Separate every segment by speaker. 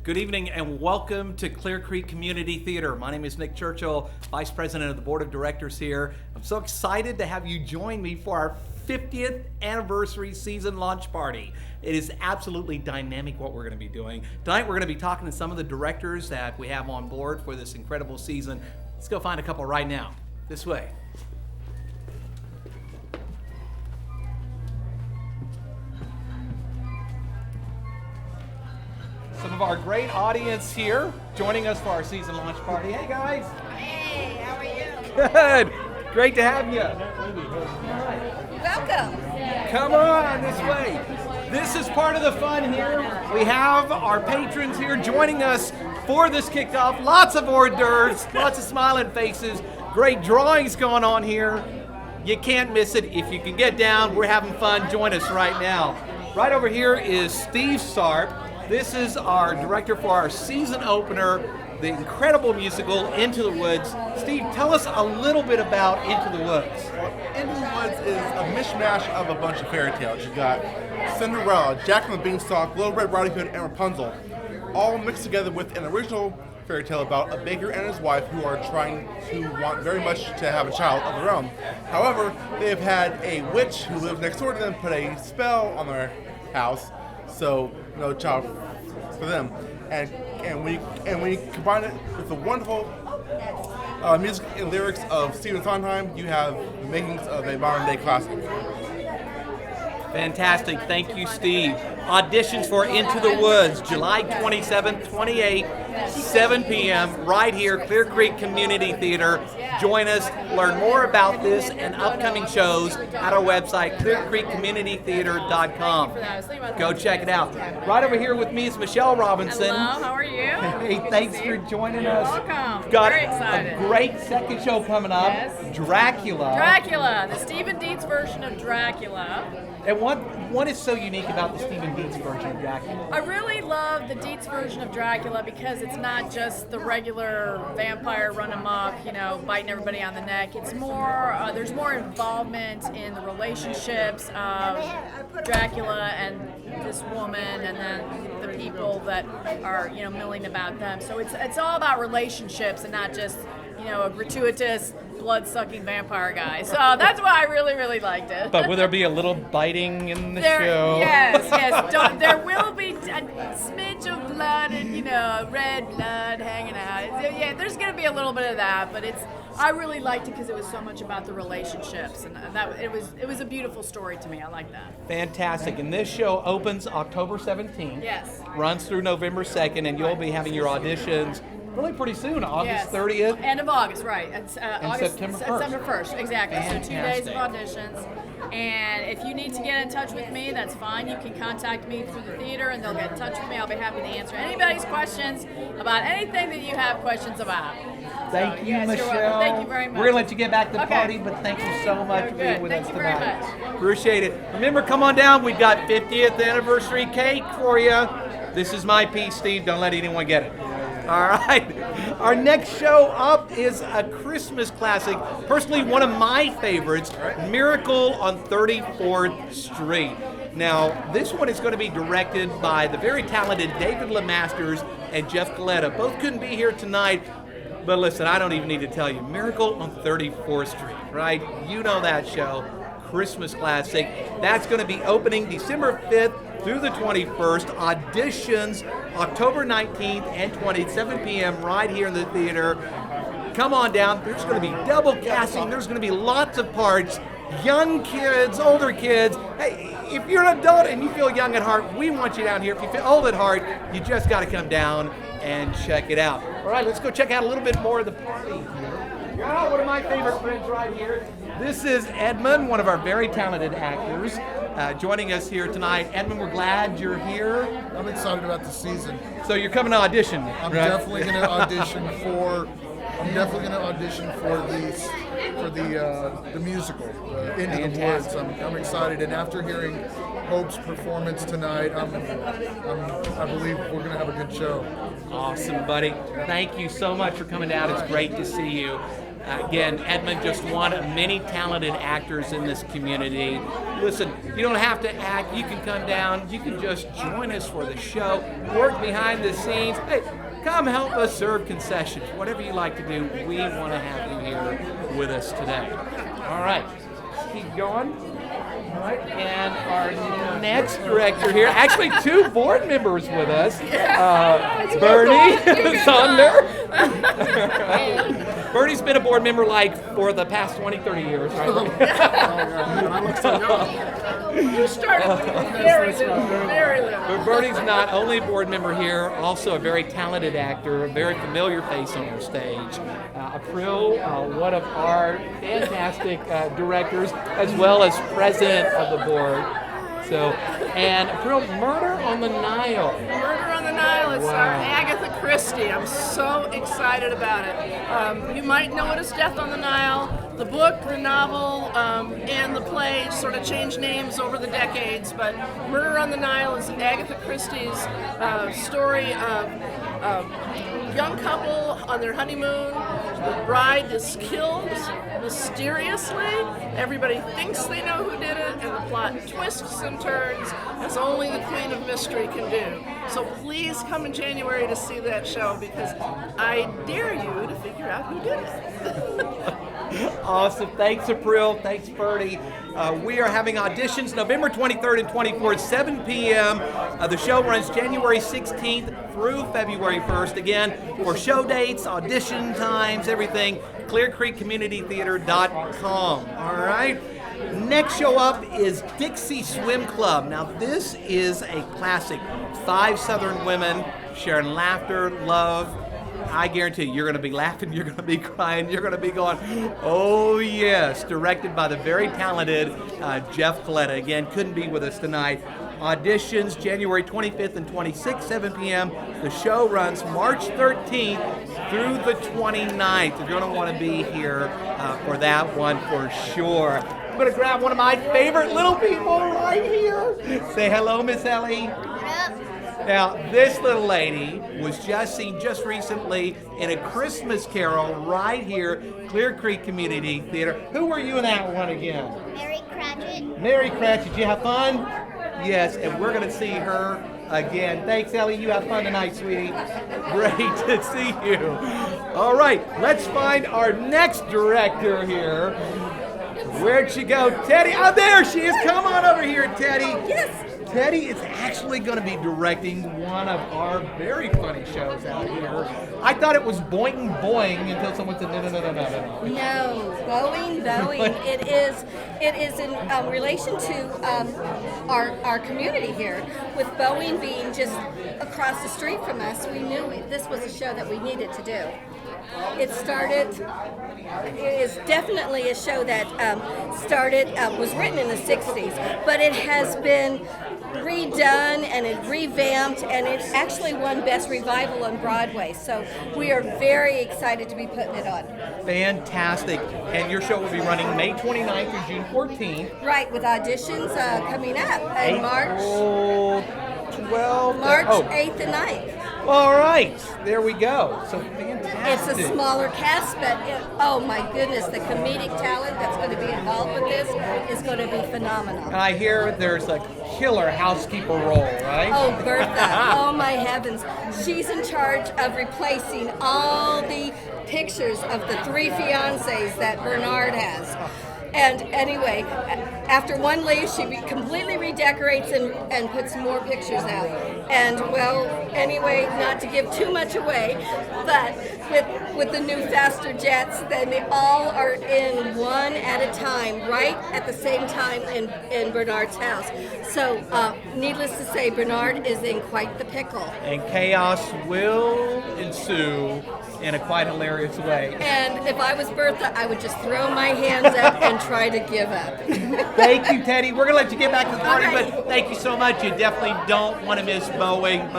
Speaker 1: Good evening and welcome to Clear Creek Community Theater. My name is Nick Churchill, Vice President of the Board of Directors here. I'm so excited to have you join me for our 50th anniversary season launch party. It is absolutely dynamic what we're going to be doing. Tonight we're going to be talking to some of the directors that we have on board for this incredible season. Let's go find a couple right now. This way. Some of our great audience here joining us for our season launch party. Hey guys.
Speaker 2: Hey, how are you?
Speaker 1: Good. Great to have you.
Speaker 2: Welcome.
Speaker 1: Come on this way. This is part of the fun here. We have our patrons here joining us for this kickoff. Lots of hors d'oeuvres, lots of smiling faces, great drawings going on here. You can't miss it. If you can get down, we're having fun. Join us right now. Right over here is Steve Sarp. This is our director for our season opener, the incredible musical Into the Woods. Steve, tell us a little bit about Into the Woods.
Speaker 3: Into the Woods is a mishmash of a bunch of fairy tales. You've got Cinderella, Jack and the Beanstalk, Little Red Riding Hood, and Rapunzel, all mixed together with an original fairy tale about a baker and his wife who are want very much to have a child of their own. However, they have had a witch who lives next door to them put a spell on their house, so no child for them. And we combine it with the wonderful music and lyrics of Stephen Sondheim, you have the makings of a modern day classic.
Speaker 1: Fantastic. Thank you, Steve. Auditions for Into the Woods, July 27th, 28th, 7 p.m. right here, Clear Creek Community Theater. Join us. Learn more about this and upcoming shows at our website, clearcreekcommunitytheater.com. Go check it out. Right over here with me is Michelle Robinson.
Speaker 2: Hello, how are you?
Speaker 1: Hey, thanks for joining us.
Speaker 2: Welcome.
Speaker 1: Got
Speaker 2: Very excited.
Speaker 1: a great second show coming up,
Speaker 2: Yes.
Speaker 1: Dracula.
Speaker 2: The Steven Dietz version of Dracula.
Speaker 1: And what is so unique about the Steven Dietz version of Dracula?
Speaker 2: I really love the Dietz version of Dracula because it's not just the regular vampire run amok, biting everybody on the neck. It's more, there's more involvement in the relationships of Dracula and this woman and then the people that are, milling about them. So it's all about relationships and not just, a gratuitous blood-sucking vampire guy. So that's why I really, really liked it.
Speaker 1: But will there be a little biting in the show?
Speaker 2: Yes. There will be a smidge of blood and, red blood hanging out. Yeah, there's going to be a little bit of that, but I really liked it because it was so much about the relationships, and that it was a beautiful story to me. I like that.
Speaker 1: Fantastic. And this show opens October 17th.
Speaker 2: Yes.
Speaker 1: Runs through November 2nd, and you'll be having your auditions really pretty soon, August 30th.
Speaker 2: End of August, right. It's, August,
Speaker 1: September 1st.
Speaker 2: September 1st, exactly.
Speaker 1: Fantastic.
Speaker 2: So 2 days of auditions. And if you need to get in touch with me, that's fine. You can contact me through the theater and they'll get in touch with me. I'll be happy to answer anybody's questions about anything that you have questions about.
Speaker 1: Thank you,
Speaker 2: yes,
Speaker 1: Michelle.
Speaker 2: You're welcome. Thank you very much.
Speaker 1: We're going to let you get back to the
Speaker 2: Okay.
Speaker 1: party, but thank you so much for being with
Speaker 2: Thank
Speaker 1: us
Speaker 2: you very
Speaker 1: tonight.
Speaker 2: much.
Speaker 1: Appreciate it. Remember, come on down. We've got 50th anniversary cake for you. This is my piece, Steve. Don't let anyone get it. All right. Our next show up is a Christmas classic. Personally, one of my favorites, Miracle on 34th Street. Now, this one is going to be directed by the very talented David LeMasters and Jeff Coletta. Both couldn't be here tonight, but listen, I don't even need to tell you. Miracle on 34th Street, right? You know that show. Christmas classic. That's going to be opening December 5th through the 21st. Auditions October 19th and 20th, 7 p.m. right here in the theater. Come on down. There's going to be double casting. There's going to be lots of parts. Young kids, older kids. Hey, if you're an adult and you feel young at heart, we want you down here. If you feel old at heart, you just got to come down and check it out. All right, let's go check out a little bit more of the party here. Oh, one of my favorite friends right here. This is Edmund, one of our very talented actors, joining us here tonight. Edmund, we're glad you're here.
Speaker 4: I'm excited about the season.
Speaker 1: So you're coming to audition,
Speaker 4: I'm
Speaker 1: right?
Speaker 4: definitely going to audition for the musical, Into the Woods. I'm excited, and after hearing Hope's performance tonight, I believe we're going to have a good show.
Speaker 1: Awesome, buddy. Thank you so much for coming down. It's great to see you. Again, Edmund, just one of many talented actors in this community. Listen, you don't have to act. You can come down. You can just join us for the show, work behind the scenes. Hey, come help us serve concessions. Whatever you like to do, we want to have you here with us today. All right, keep going. All right, and our next director here, actually 2 board members with us, Bernie Sonder. Bernie's been a board member for the past 20, 30 years, right?
Speaker 4: I look so young.
Speaker 2: You started when you were very little, very little.
Speaker 1: But Bernie's not only a board member here, also a very talented actor, a very familiar face on our stage. April, one of our fantastic directors, as well as president of the board. So, and April, Murder on the Nile.
Speaker 5: Murder on the Nile. It's our Agatha Christie. I'm so excited about it. You might know it as Death on the Nile. The book, the novel, and the play sort of changed names over the decades, but Murder on the Nile is Agatha Christie's story of a young couple on their honeymoon. The bride is killed mysteriously. Everybody thinks they know who did it, and the plot twists and turns as only the Queen of Mystery can do. So please come in January to see that show, because I dare you to figure out who did it.
Speaker 1: Awesome. Thanks, April. Thanks, Bertie. We are having auditions November 23rd and 24th, 7 p.m. The show runs January 16th through February 1st. Again, for show dates, audition times, everything, ClearCreekCommunityTheater.com. All right. Next show up is Dixie Swim Club. Now, this is a classic. 5 Southern women sharing laughter, love. I guarantee you're going to be laughing, you're going to be crying, you're going to be going, oh yes. Directed by the very talented Jeff Coletta. Again, couldn't be with us tonight. Auditions January 25th and 26th, 7 p.m. The show runs March 13th through the 29th. You're going to want to be here for that one for sure. I'm going to grab one of my favorite little people right here. Say hello, Miss Ellie. Now, this little lady was just seen just recently in A Christmas Carol right here, Clear Creek Community Theater. Who were you in that one again?
Speaker 6: Mary Cratchit.
Speaker 1: Mary Cratchit. Did you have fun? Yes, and we're going to see her again. Thanks, Ellie. You have fun tonight, sweetie. Great to see you. All right, let's find our next director here. Where'd she go? Teddy. Oh, there she is. Come on over here, Teddy.
Speaker 6: Yes.
Speaker 1: Teddy is actually going to be directing one of our very funny shows out here. I thought it was Boing Boing until someone said no.
Speaker 6: No, Boeing. It is in relation to our community here. With Boeing being just across the street from us, we knew this was a show that we needed to do. It is definitely a show that was written in the 60s, but it has been redone and it revamped, and it actually won Best Revival on Broadway. So we are very excited to be putting it on.
Speaker 1: Fantastic. And your show will be running May 29th through June 14th.
Speaker 6: Right, with auditions coming up in March 8th and 9th.
Speaker 1: All right, there we go. So fantastic.
Speaker 6: It's a smaller cast, but oh my goodness, the comedic talent that's going to be involved with this is going to be phenomenal.
Speaker 1: And I hear there's a killer housekeeper role, right?
Speaker 6: Oh, Bertha. Oh my heavens. She's in charge of replacing all the pictures of the 3 fiancés that Bernard has. And anyway, after one leaves, she completely redecorates and puts more pictures out. And well, anyway, not to give too much away, but with the new faster jets, then they all are in one at a time, right at the same time in Bernard's house. So needless to say, Bernard is in quite the pickle.
Speaker 1: And chaos will ensue in a quite hilarious way.
Speaker 6: And if I was Bertha, I would just throw my hands up and try to give up.
Speaker 1: Thank you, Teddy. We're going to let you get back to the party,
Speaker 6: All right.
Speaker 1: but thank you so much. You definitely don't want to miss Boeing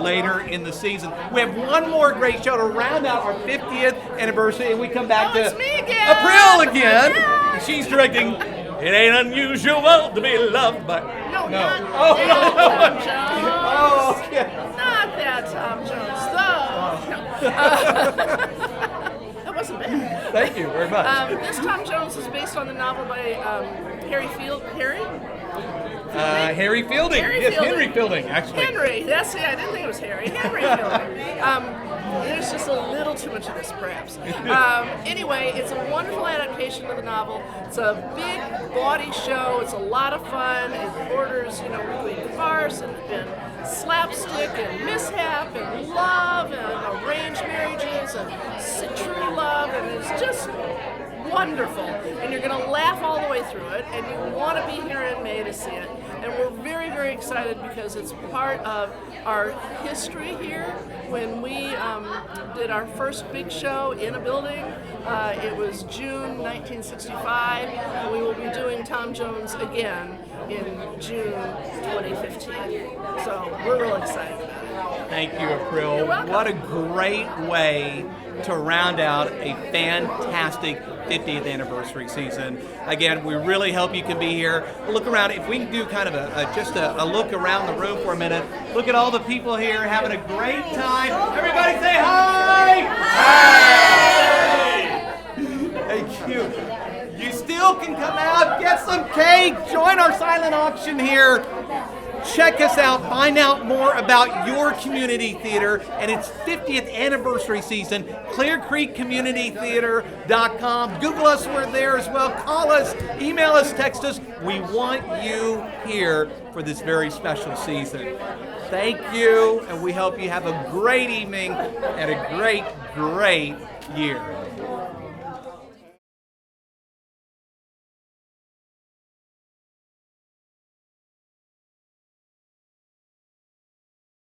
Speaker 1: later in the season. We have one more great show to round out our 50th anniversary, and we come back to
Speaker 5: It's me again.
Speaker 1: April again.
Speaker 5: Yeah.
Speaker 1: She's directing It Ain't Unusual to Be Loved by...
Speaker 5: No.
Speaker 1: No.
Speaker 5: Not Tom Jones.
Speaker 1: Oh, okay.
Speaker 5: Not that Tom Jones, though. No. That wasn't bad.
Speaker 1: Thank you very much.
Speaker 5: This Tom Jones is based on the novel by Harry
Speaker 1: Harry Fielding. Yes,
Speaker 5: Fielding.
Speaker 1: Henry Fielding, actually.
Speaker 5: Henry, that's it. I didn't think it was Harry. Henry Fielding. There's just a little too much of this, perhaps. Anyway, it's a wonderful adaptation of the novel. It's a big, bawdy show. It's a lot of fun. It borders, between farce and slapstick and mishap and love and arranged marriages and true love, and it's just wonderful. And you're going to laugh all the way through it, and you want to be here in May to see it. And we're very, very excited because it's part of our history here. When we did our first big show in a building, it was June 1965, and we will be doing Tom Jones again in June 2015. So we're real excited about it.
Speaker 1: Thank you, April.
Speaker 5: You're welcome.
Speaker 1: What a great way to round out a fantastic 50th anniversary season. Again, we really hope you can be here. Look around. If we can do kind of just a look around the room for a minute. Look at all the people here having a great time. Everybody say hi! Hi! Thank you. You still can come out, get some cake, join our silent auction here. Check us out, find out more about your community theater and its 50th anniversary season. ClearCreekCommunityTheater.com. Google us, we're there as well. Call us, email us, text us. We want you here for this very special season. Thank you, and we hope you have a great evening and a great, great year.